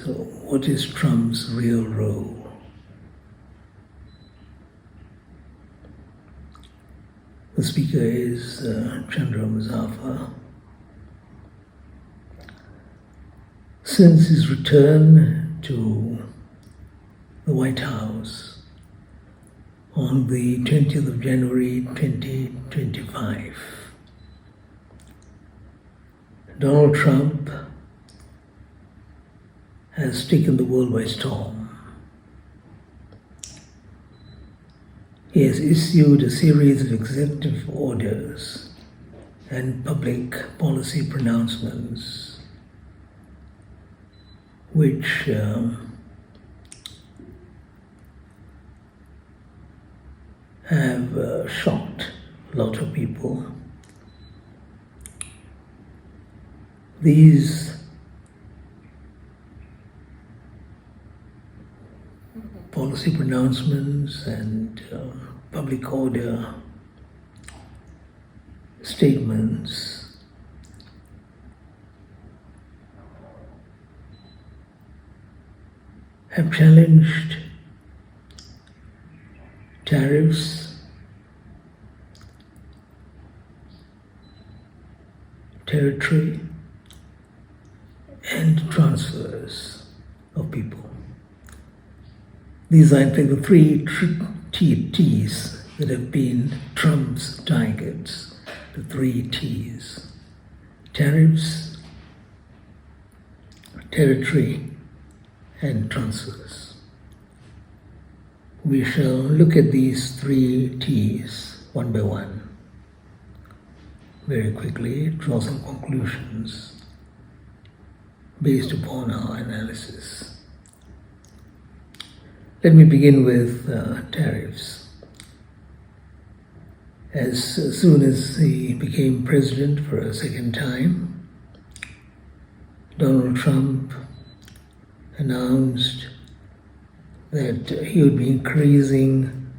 what is Trump's real role? The speaker is Chandra Muzaffar. Since his return to the White House on the 20th of January 2025, Donald Trump has taken the world by storm. He has issued a series of executive orders and public policy pronouncements which have shocked a lot of people. These policy pronouncements and public order statements have challenged tariffs, territory, and transfers of people. These are in fact the three T's that have been Trump's targets, the three T's: tariffs, territory, and transfers. We shall look at these three T's one by one, very quickly, draw some conclusions based upon our analysis. Let me begin with tariffs. As soon as he became president for a second time, Donald Trump announced that he would be increasing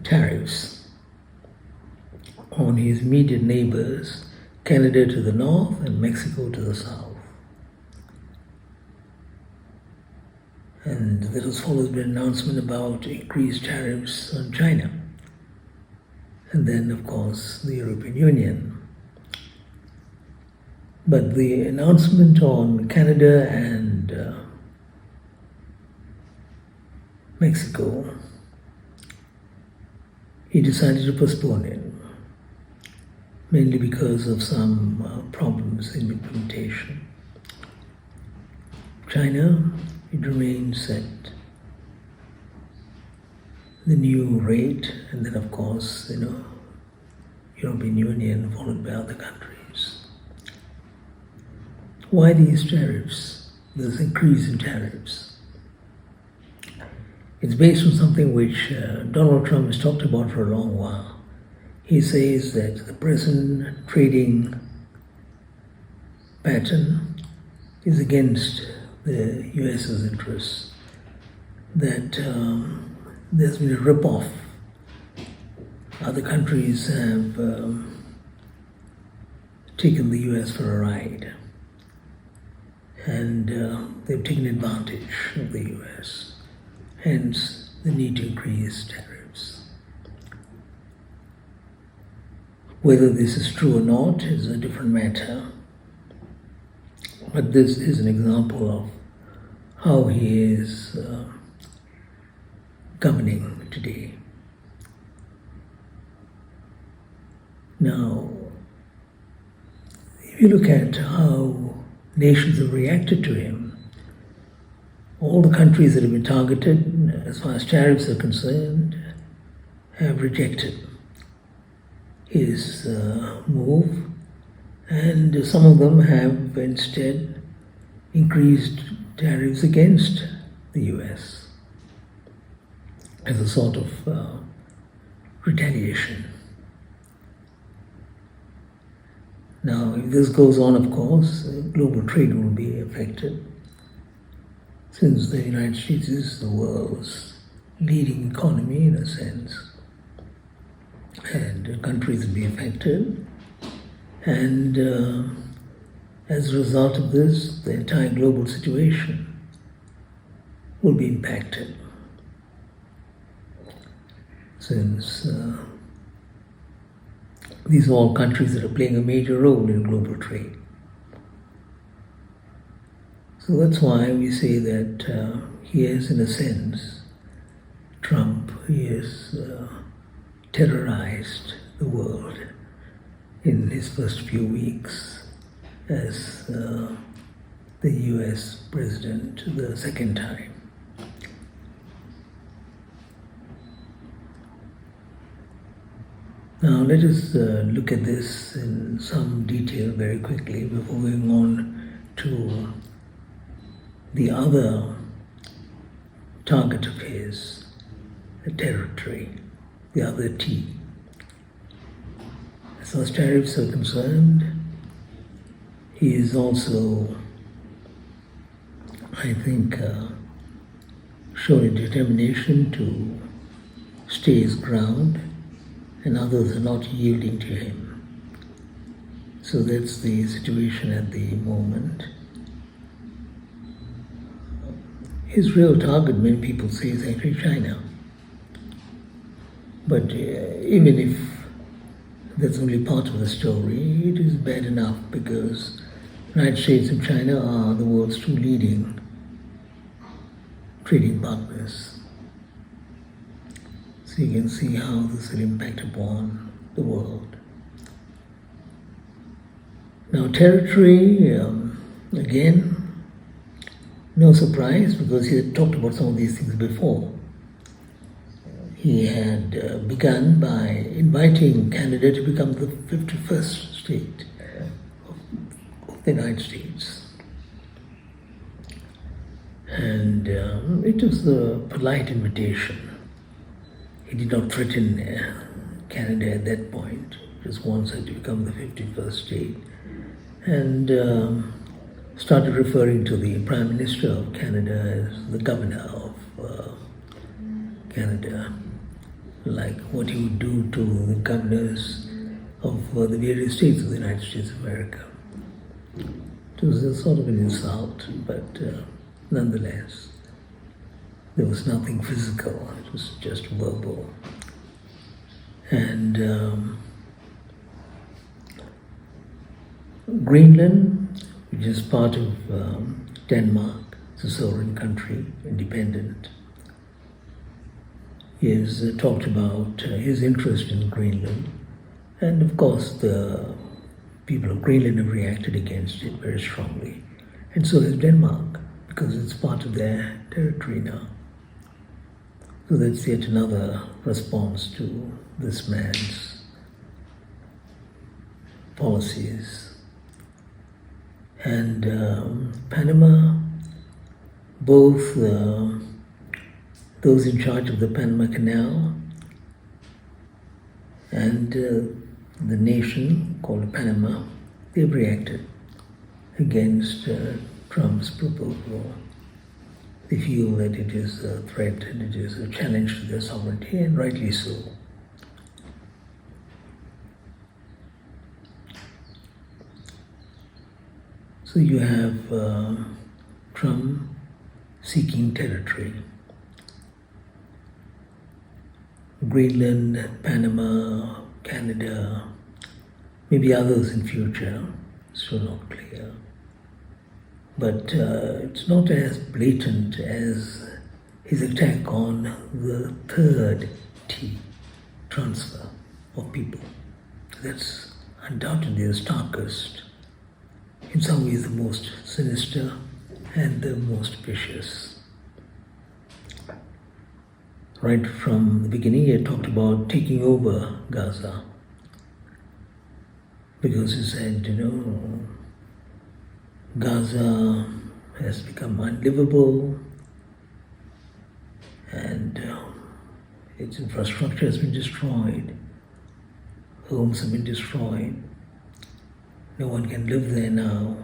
tariffs on his immediate neighbors, Canada to the north and Mexico to the south. And that was followed by an announcement about increased tariffs on China. And then, of course, the European Union. But the announcement on Canada and Mexico, he decided to postpone it, mainly because of some problems in implementation. China, it remains at the new rate, and then of course, European Union followed by other countries. Why these tariffs? This increase in tariffs. It's based on something which Donald Trump has talked about for a long while. He says that the present trading pattern is against the US's interests, that there's been a rip-off. Other countries have taken the US for a ride, and they've taken advantage of the US, hence the need to increase tariffs. Whether this is true or not is a different matter, but this is an example of how he is governing today. Now, if you look at how nations have reacted to him, all the countries that have been targeted, as far as tariffs are concerned, have rejected his move, and some of them have instead increased tariffs against the US as a sort of retaliation. Now, if this goes on, of course, global trade will be affected, since the United States is the world's leading economy in a sense, and countries will be affected, and as a result of this, the entire global situation will be impacted, since these are all countries that are playing a major role in global trade. So that's why we say that he has, in a sense, Trump, he has terrorized the world in his first few weeks as the US president the second time. Now let us look at this in some detail very quickly before going on to the other target of his, the territory, the other T. As far as tariffs are concerned, he is also, I think, shown a determination to stay his ground, and others are not yielding to him. So that's the situation at the moment. His real target, many people say, is actually China. But even if that's only part of the story, it is bad enough, because the United States and China are the world's two leading trading partners. So you can see how this will impact upon the world. Now territory, again, no surprise, because he had talked about some of these things before. He had begun by inviting Canada to become the 51st state of the United States. And it was a polite invitation. He did not threaten Canada at that point. He just wants her to become the 51st state. And started referring to the Prime Minister of Canada as the governor of Canada, like what he would do to the governors of the various states of the United States of America. It was a sort of an insult, but nonetheless, there was nothing physical, it was just verbal. And Greenland, which is part of Denmark, it's a sovereign country, independent. He has talked about his interest in Greenland, and of course the people of Greenland have reacted against it very strongly, and so has Denmark, because it's part of their territory now. So that's yet another response to this man's policies. And Panama, both those in charge of the Panama Canal and the nation called Panama, they've reacted against Trump's proposal. They feel that it is a threat and it is a challenge to their sovereignty, and rightly so. So you have Trump seeking territory. Greenland, Panama, Canada, maybe others in future, still not clear. But it's not as blatant as his attack on the third T, transfer of people. That's undoubtedly the starkest, in some ways the most sinister and the most vicious. Right from the beginning, he had talked about taking over Gaza, because he said, Gaza has become unlivable, and its infrastructure has been destroyed. Homes have been destroyed. No one can live there now.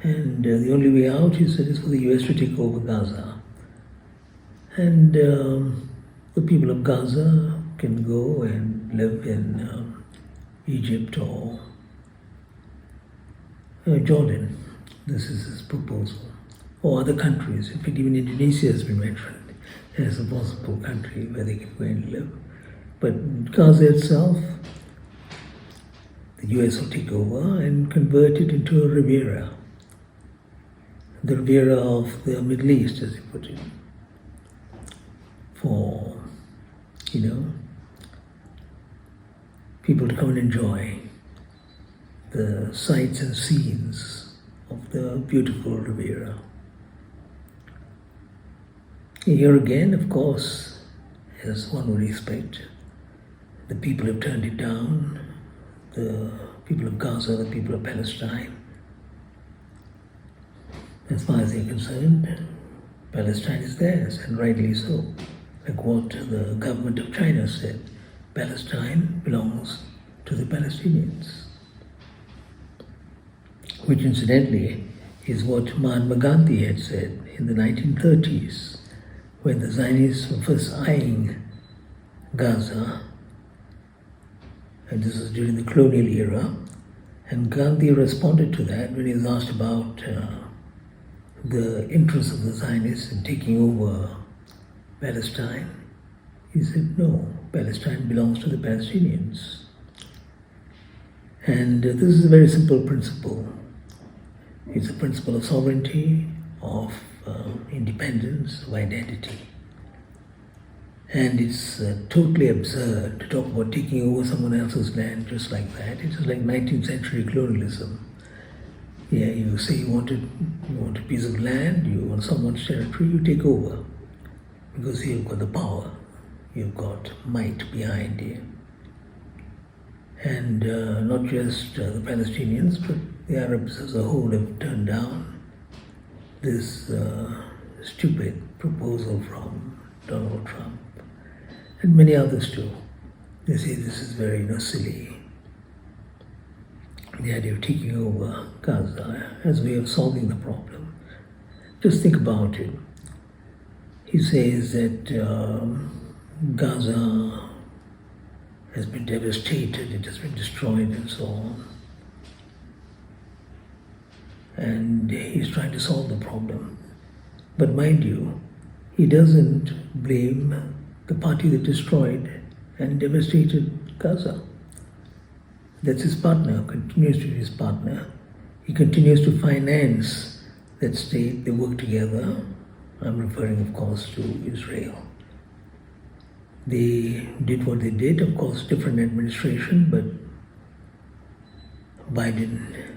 And the only way out, he said, is for the US to take over Gaza. And the people of Gaza can go and live in Egypt or Jordan. This is his proposal. or other countries. In fact, even Indonesia has been mentioned as a possible country where they can go and live. But Gaza itself, the US will take over and convert it into a Riviera. The Riviera of the Middle East, as you put it. For, people to come and enjoy the sights and scenes of the beautiful Riviera. Here again, of course, as one would expect, the people have turned it down. The people of Gaza, the people of Palestine. As far as they're concerned, Palestine is theirs, and rightly so. Like what the government of China said, Palestine belongs to the Palestinians. Which incidentally is what Mahatma Gandhi had said in the 1930s, when the Zionists were first eyeing Gaza, and this was during the colonial era, and Gandhi responded to that when he was asked about the interests of the Zionists in taking over Palestine. He said, no, Palestine belongs to the Palestinians. And this is a very simple principle. It's a principle of sovereignty, of independence, of identity. And it's totally absurd to talk about taking over someone else's land just like that. It's just like 19th century colonialism. Yeah, you say you want a piece of land, you want someone's territory, you take over. Because you've got the power, you've got might behind you. And not just the Palestinians, but the Arabs as a whole have turned down this stupid proposal from Donald Trump. And many others too. They say this is very silly. The idea of taking over Gaza as a way of solving the problem. Just think about it. He says that Gaza has been devastated, it has been destroyed and so on. And he's trying to solve the problem. But mind you, he doesn't blame the party that destroyed and devastated Gaza. That's his partner, continues to be his partner. He continues to finance that state, they work together. I'm referring, of course, to Israel. They did what they did, of course, different administration, but Biden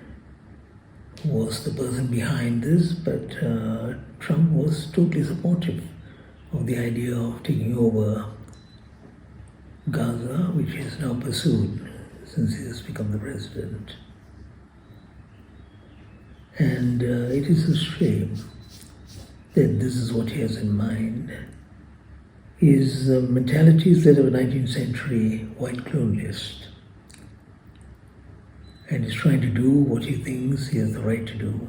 was the person behind this, but Trump was totally supportive of the idea of taking over Gaza, which he has now pursued since he has become the president. And it is a shame that this is what he has in mind. His mentality is that of a 19th century white colonialist. And he's trying to do what he thinks he has the right to do,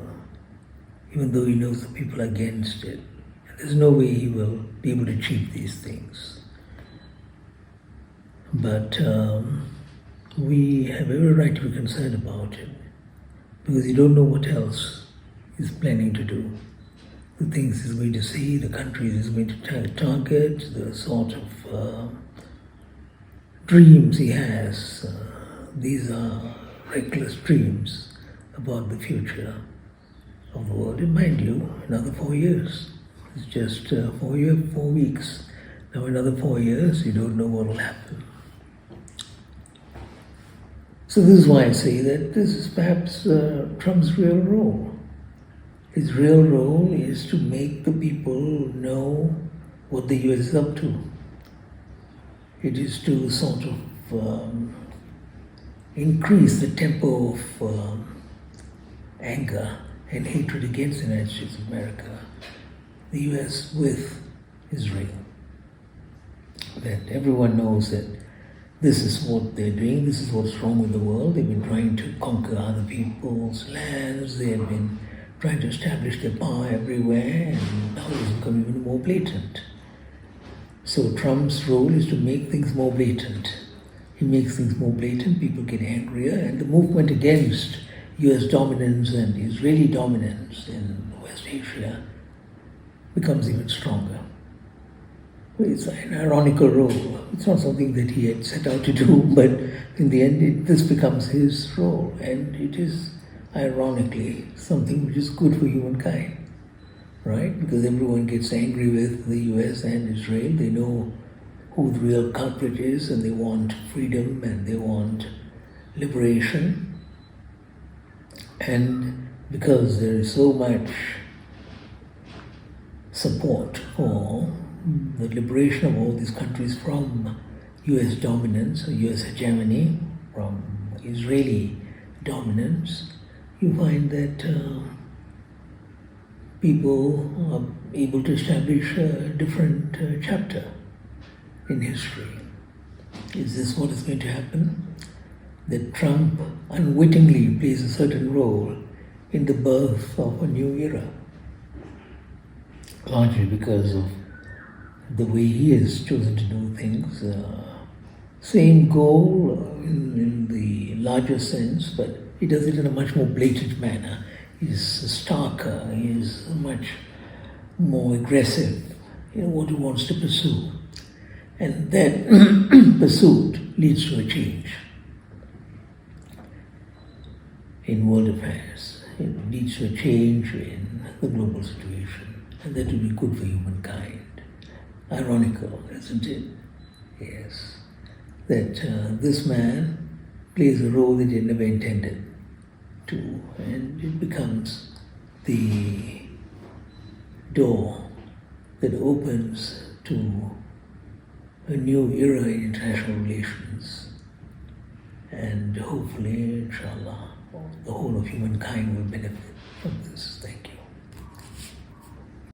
even though he knows the people are against it. And there's no way he will be able to achieve these things. But we have every right to be concerned about it, because you don't know what else he's planning to do. The things he's going to see, the countries he's going to target, the sort of dreams he has. These are reckless dreams about the future of the world. And mind you, another 4 years. It's just 4 weeks. Now another 4 years, you don't know what will happen. So this is why I say that this is perhaps Trump's real role. His real role is to make the people know what the US is up to. It is to sort of increase the tempo of anger and hatred against the United States of America, the US with Israel. That everyone knows that this is what they're doing, this is what's wrong with the world. They've been trying to conquer other people's lands, they have been trying to establish their power everywhere, and now it's becoming even more blatant. So Trump's role is to make things more blatant. He makes things more blatant, people get angrier, and the movement against US dominance and Israeli dominance in Southwest Asia becomes even stronger. It's an ironical role. It's not something that he had set out to do, but in the end, this becomes his role, and it is ironically something which is good for humankind, right? Because everyone gets angry with the US and Israel. They know who the real culprit is, and they want freedom and they want liberation. And because there is so much support for the liberation of all these countries from US dominance or US hegemony, from Israeli dominance, you find that people are able to establish a different chapter in history. Is this what is going to happen? That Trump unwittingly plays a certain role in the birth of a new era, largely because of the way he has chosen to do things. Same goal in the larger sense, but he does it in a much more blatant manner. He's starker, he's much more aggressive in what he wants to pursue. And that pursuit leads to a change in world affairs. It leads to a change in the global situation, and that will be good for humankind. Ironical, isn't it? Yes. That this man plays a role that he never intended to, and it becomes the door that opens to a new era in international relations. And hopefully, inshallah, the whole of humankind will benefit from this. Thank you.